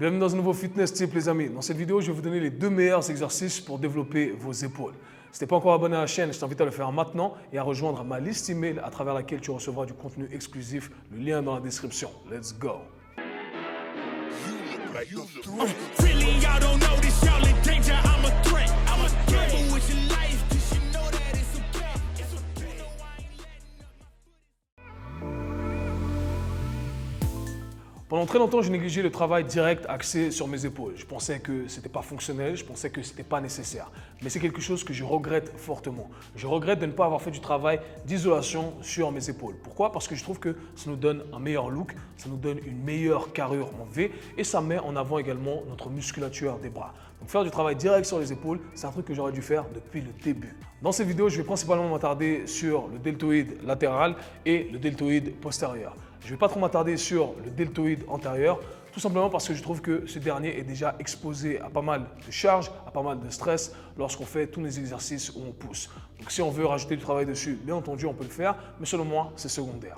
Bienvenue dans un nouveau Fitness Tip les amis. Dans cette vidéo, je vais vous donner les 2 meilleurs exercices pour développer vos épaules. Si tu n'es pas encore abonné à la chaîne, je t'invite à le faire maintenant et à rejoindre ma liste email à travers laquelle tu recevras du contenu exclusif. Le lien est dans la description. Let's go! Pendant très longtemps, j'ai négligé le travail direct axé sur mes épaules. Je pensais que ce n'était pas fonctionnel, je pensais que ce n'était pas nécessaire. Mais c'est quelque chose que je regrette fortement. Je regrette de ne pas avoir fait du travail d'isolation sur mes épaules. Pourquoi? Parce que je trouve que ça nous donne un meilleur look, ça nous donne une meilleure carrure en V et ça met en avant également notre musculature des bras. Donc faire du travail direct sur les épaules, c'est un truc que j'aurais dû faire depuis le début. Dans cette vidéo, je vais principalement m'attarder sur le deltoïde latéral et le deltoïde postérieur. Je ne vais pas trop m'attarder sur le deltoïde antérieur, tout simplement parce que je trouve que ce dernier est déjà exposé à pas mal de charges, à pas mal de stress lorsqu'on fait tous les exercices où on pousse. Donc si on veut rajouter du travail dessus, bien entendu, on peut le faire, mais selon moi, c'est secondaire.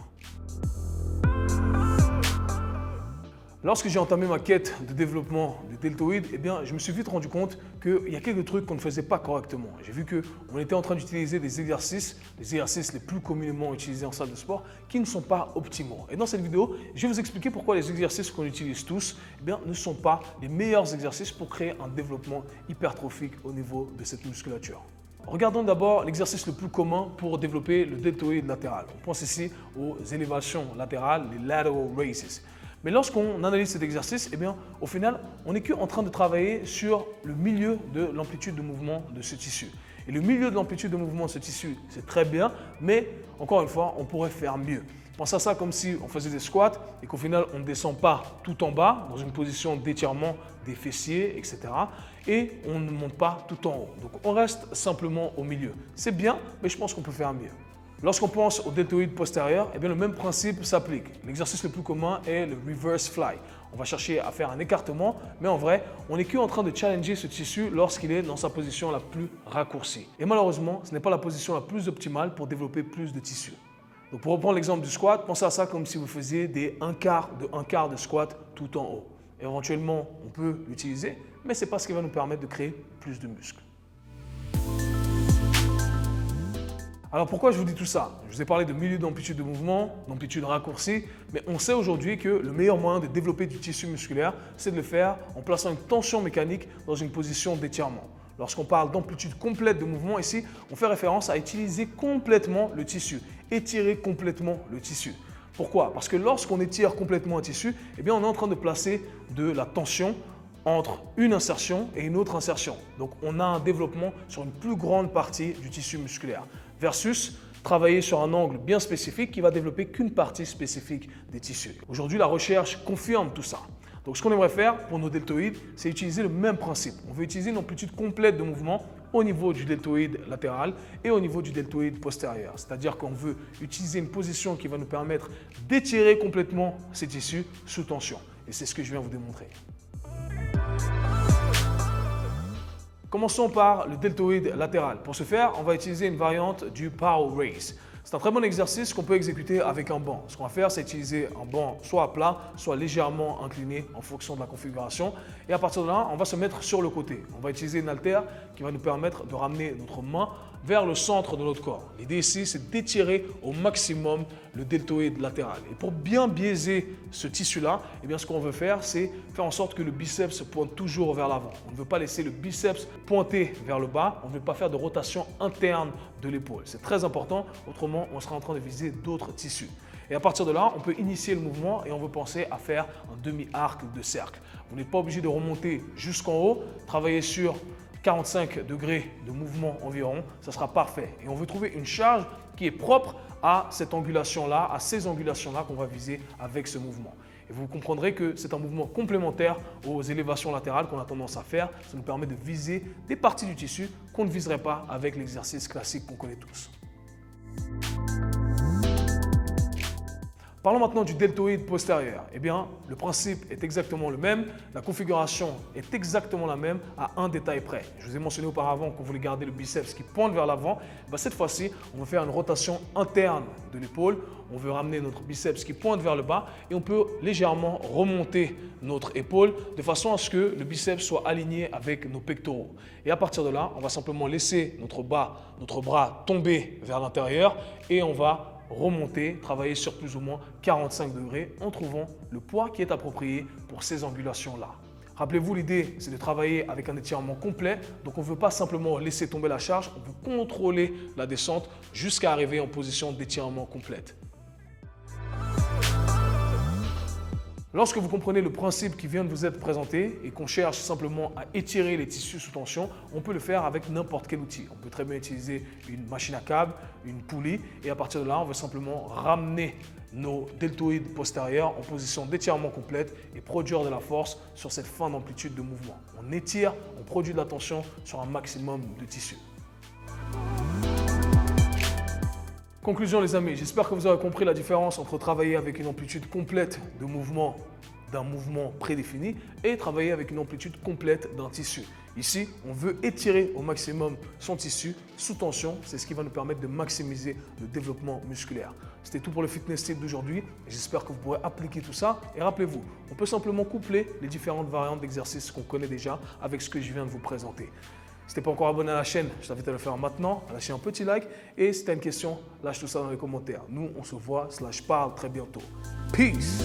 Lorsque j'ai entamé ma quête de développement du deltoïde, je me suis vite rendu compte qu'il y a quelques trucs qu'on ne faisait pas correctement. J'ai vu qu'on était en train d'utiliser des exercices les plus communément utilisés en salle de sport, qui ne sont pas optimaux. Et dans cette vidéo, je vais vous expliquer pourquoi les exercices qu'on utilise tous ne sont pas les meilleurs exercices pour créer un développement hypertrophique au niveau de cette musculature. Regardons d'abord l'exercice le plus commun pour développer le deltoïde latéral. On pense ici aux élévations latérales, les lateral raises. Mais lorsqu'on analyse cet exercice, au final, on n'est qu'en train de travailler sur le milieu de l'amplitude de mouvement de ce tissu. Et le milieu de l'amplitude de mouvement de ce tissu, c'est très bien, mais encore une fois, on pourrait faire mieux. Pensez à ça comme si on faisait des squats et qu'au final, on ne descend pas tout en bas, dans une position d'étirement des fessiers, etc. Et on ne monte pas tout en haut. Donc, on reste simplement au milieu. C'est bien, mais je pense qu'on peut faire mieux. Lorsqu'on pense au deltoïde postérieur, le même principe s'applique. L'exercice le plus commun est le reverse fly. On va chercher à faire un écartement, mais en vrai, on n'est qu'en train de challenger ce tissu lorsqu'il est dans sa position la plus raccourcie. Et malheureusement, ce n'est pas la position la plus optimale pour développer plus de tissu. Donc pour reprendre l'exemple du squat, pensez à ça comme si vous faisiez des 1/4 de squat tout en haut. Éventuellement, on peut l'utiliser, mais ce n'est pas ce qui va nous permettre de créer plus de muscles. Alors pourquoi je vous dis tout ça? Je vous ai parlé de milieu d'amplitude de mouvement, d'amplitude raccourcie, mais on sait aujourd'hui que le meilleur moyen de développer du tissu musculaire, c'est de le faire en plaçant une tension mécanique dans une position d'étirement. Lorsqu'on parle d'amplitude complète de mouvement ici, on fait référence à utiliser complètement le tissu, étirer complètement le tissu. Pourquoi? Parce que lorsqu'on étire complètement un tissu, on est en train de placer de la tension entre une insertion et une autre insertion. Donc, on a un développement sur une plus grande partie du tissu musculaire versus travailler sur un angle bien spécifique qui va développer qu'une partie spécifique des tissus. Aujourd'hui, la recherche confirme tout ça. Donc, ce qu'on aimerait faire pour nos deltoïdes, c'est utiliser le même principe. On veut utiliser une amplitude complète de mouvement au niveau du deltoïde latéral et au niveau du deltoïde postérieur. C'est-à-dire qu'on veut utiliser une position qui va nous permettre d'étirer complètement ces tissus sous tension. Et c'est ce que je viens vous démontrer. Commençons par le deltoïde latéral. Pour ce faire, on va utiliser une variante du power raise. C'est un très bon exercice qu'on peut exécuter avec un banc. Ce qu'on va faire, c'est utiliser un banc soit à plat, soit légèrement incliné en fonction de la configuration. Et à partir de là, on va se mettre sur le côté. On va utiliser une haltère qui va nous permettre de ramener notre main vers le centre de notre corps. L'idée ici, c'est d'étirer au maximum le deltoïde latéral. Et pour bien biaiser ce tissu-là, ce qu'on veut faire, c'est faire en sorte que le biceps pointe toujours vers l'avant. On ne veut pas laisser le biceps pointer vers le bas. On ne veut pas faire de rotation interne de l'épaule. C'est très important, autrement on sera en train de viser d'autres tissus. Et à partir de là, on peut initier le mouvement et on veut penser à faire un demi-arc de cercle. Vous n'êtes pas obligé de remonter jusqu'en haut, travailler sur 45 degrés de mouvement environ, ça sera parfait. Et on veut trouver une charge qui est propre à cette angulation-là, à ces angulations-là qu'on va viser avec ce mouvement. Et vous comprendrez que c'est un mouvement complémentaire aux élévations latérales qu'on a tendance à faire. Ça nous permet de viser des parties du tissu qu'on ne viserait pas avec l'exercice classique qu'on connaît tous. Parlons maintenant du deltoïde postérieur. Eh bien, le principe est exactement le même, la configuration est exactement la même à un détail près. Je vous ai mentionné auparavant qu'on voulait garder le biceps qui pointe vers l'avant. Cette fois-ci, on va faire une rotation interne de l'épaule. On veut ramener notre biceps qui pointe vers le bas et on peut légèrement remonter notre épaule de façon à ce que le biceps soit aligné avec nos pectoraux. Et à partir de là, on va simplement laisser notre bras tomber vers l'intérieur et on va remonter, travailler sur plus ou moins 45 degrés en trouvant le poids qui est approprié pour ces angulations-là. Rappelez-vous, l'idée, c'est de travailler avec un étirement complet. Donc, on ne veut pas simplement laisser tomber la charge, on veut contrôler la descente jusqu'à arriver en position d'étirement complète. Lorsque vous comprenez le principe qui vient de vous être présenté et qu'on cherche simplement à étirer les tissus sous tension, on peut le faire avec n'importe quel outil. On peut très bien utiliser une machine à câble, une poulie et à partir de là, on veut simplement ramener nos deltoïdes postérieurs en position d'étirement complète et produire de la force sur cette fin d'amplitude de mouvement. On étire, on produit de la tension sur un maximum de tissus. Conclusion les amis, j'espère que vous avez compris la différence entre travailler avec une amplitude complète de mouvement d'un mouvement prédéfini et travailler avec une amplitude complète d'un tissu. Ici, on veut étirer au maximum son tissu sous tension, c'est ce qui va nous permettre de maximiser le développement musculaire. C'était tout pour le fitness tip d'aujourd'hui, j'espère que vous pourrez appliquer tout ça et rappelez-vous, on peut simplement coupler les différentes variantes d'exercices qu'on connaît déjà avec ce que je viens de vous présenter. Si tu n'es pas encore abonné à la chaîne, je t'invite à le faire maintenant, à lâcher un petit like et si tu as une question, lâche tout ça dans les commentaires. Nous, on se voit, /parle très bientôt. Peace!